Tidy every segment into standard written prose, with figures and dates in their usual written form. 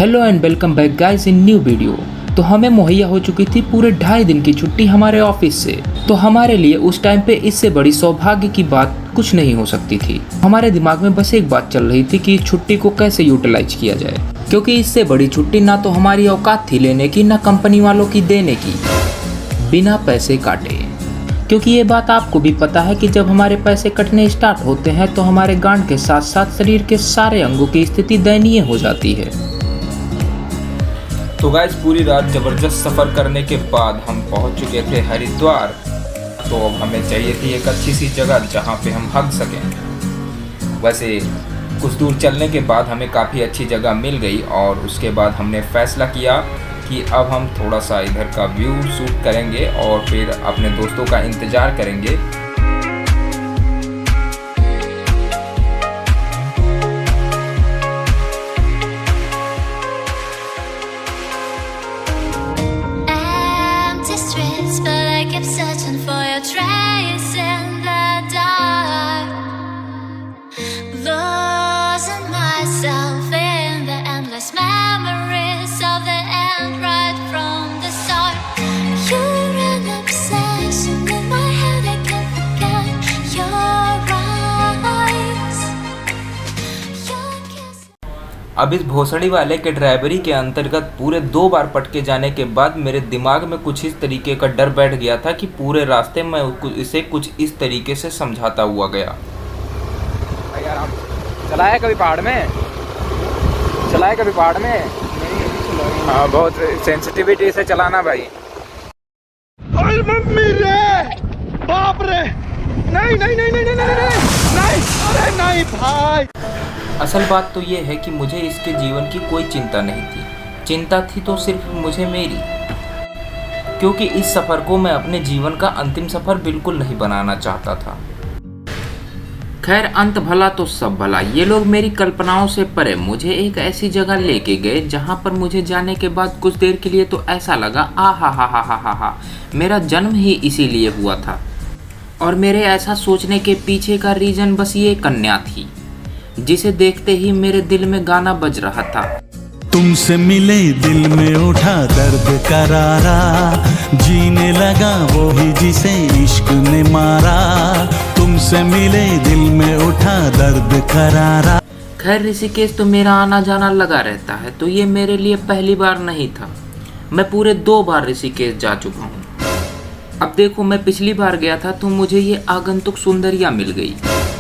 Hello and welcome back guys in new video. तो हमें मुहैया हो चुकी थी पूरे 2.5 दिन की छुट्टी हमारे ऑफिस से। तो हमारे लिए उस टाइम पे इससे बड़ी सौभाग्य की बात कुछ नहीं हो सकती थी। हमारे दिमाग में बस एक बात चल रही थी कि छुट्टी को कैसे यूटिलाइज किया जाए, क्योंकि इससे बड़ी छुट्टी ना तो हमारी औकात थी लेने की, ना कंपनी वालों की देने की, बिना पैसे काटे। क्योंकि ये बात आपको भी पता है कि जब हमारे पैसे कटने स्टार्ट होते हैं तो हमारे गांड के साथ साथ शरीर के सारे अंगों की स्थिति दयनीय हो जाती है। तो गाइस, पूरी रात ज़बरदस्त सफ़र करने के बाद हम पहुंच चुके थे हरिद्वार। तो अब हमें चाहिए थी एक अच्छी सी जगह जहां पे हम हग सकें। वैसे कुछ दूर चलने के बाद हमें काफ़ी अच्छी जगह मिल गई और उसके बाद हमने फ़ैसला किया कि अब हम थोड़ा सा इधर का व्यू शूट करेंगे और फिर अपने दोस्तों का इंतज़ार करेंगे। But I kept searching for your trace in the dark, losing myself in the endless memories of the end right from the start. You're an obsession in my head, I can't forget your eyes, your kiss. अब इस भोसड़ी वाले के ड्राइवरी के अंतर्गत पूरे 2 बार पटके जाने के बाद मेरे दिमाग में कुछ इस तरीके का डर बैठ गया था कि पूरे रास्ते में इसे कुछ इस तरीके से समझाता हुआ गया। यार आप चलाया कभी पहाड़ में? चलाया कभी पहाड़ में? हाँ, बहुत सेंसिटिविटी से चलाना भाई। अरे मम्मी रे, बाप रे, नहीं नहीं नहीं नहीं नहीं नहीं नहीं नहीं, अरे नहीं भाई। असल बात तो ये है कि मुझे इसके जीवन की कोई चिंता नहीं थी। चिंता थी तो सिर्फ मुझे मेरी, क्योंकि इस सफ़र को मैं अपने जीवन का अंतिम सफ़र बिल्कुल नहीं बनाना चाहता था। खैर, अंत भला तो सब भला। ये लोग मेरी कल्पनाओं से परे मुझे एक ऐसी जगह लेके गए जहाँ पर मुझे जाने के बाद कुछ देर के लिए तो ऐसा लगा आ हा मेरा जन्म ही इसीलिए हुआ था। और मेरे ऐसा सोचने के पीछे का रीज़न बस ये कन्या थी, जिसे देखते ही मेरे दिल में गाना बज रहा था। तुमसे मिले दिल में उठा दर्द करारा, जीने लगा वो ही जिसे इश्क ने मारा। तुमसे मिले दिल में उठा दर्द करारा। खैर, ऋषिकेश तो मेरा आना जाना लगा रहता है, तो ये मेरे लिए पहली बार नहीं था। मैं पूरे 2 बार ऋषिकेश जा चुका हूँ। अब देखो, मैं पिछली बार गया था तो मुझे ये आगंतुक सुंदरियाँ मिल गई।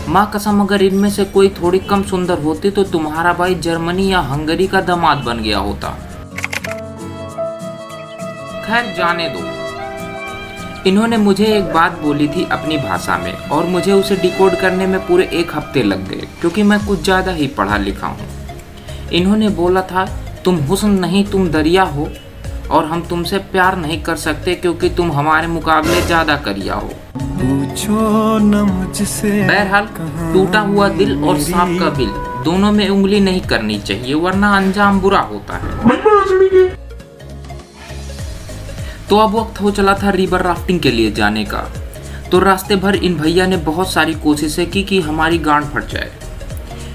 माँ कसम, अगर इनमें से कोई थोड़ी कम सुंदर होती तो तुम्हारा भाई जर्मनी या हंगरी का दामाद बन गया होता। खैर, जाने दो। इन्होंने मुझे एक बात बोली थी अपनी भाषा में और मुझे उसे डिकोड करने में पूरे 1 हफ्ते लग गए, क्योंकि मैं कुछ ज़्यादा ही पढ़ा लिखा हूँ। इन्होंने बोला था, तुम हुस्न नहीं तुम दरिया हो और हम तुमसे प्यार नहीं कर सकते क्योंकि तुम हमारे मुकाबले ज़्यादा करिया हो। बहरहाल, टूटा हुआ दिल और सांप का बिल दोनों में उंगली नहीं करनी चाहिए, वरना अंजाम बुरा होता है। तो अब वक्त हो चला था रिवर राफ्टिंग के लिए जाने का। तो रास्ते भर इन भैया ने बहुत सारी कोशिशें की कि हमारी गांड फट जाए,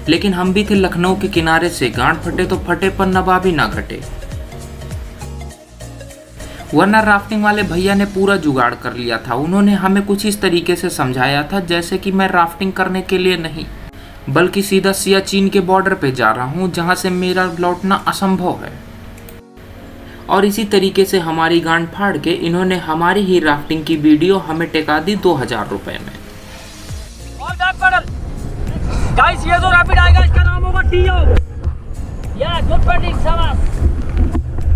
लेकिन हम भी थे लखनऊ के किनारे से, गांड फटे तो फटे पर नवाबी ना घटे। वरना राफ्टिंग वाले भैया ने पूरा जुगाड़ कर लिया था। उन्होंने हमें कुछ इस तरीके से समझाया था जैसे कि मैं राफ्टिंग करने के लिए नहीं, बल्कि सीधा सियाचिन के बॉर्डर पे जा रहा हूँ, जहाँ से मेरा लौटना असंभव है। और इसी तरीके से हमारी गांड फाड़ के इन्होंने हमारी ही राफ्टिंग की वीडियो हमें टेका दी 2000 रुपए में। गाइस, ये जो रैपिड आएगा इसका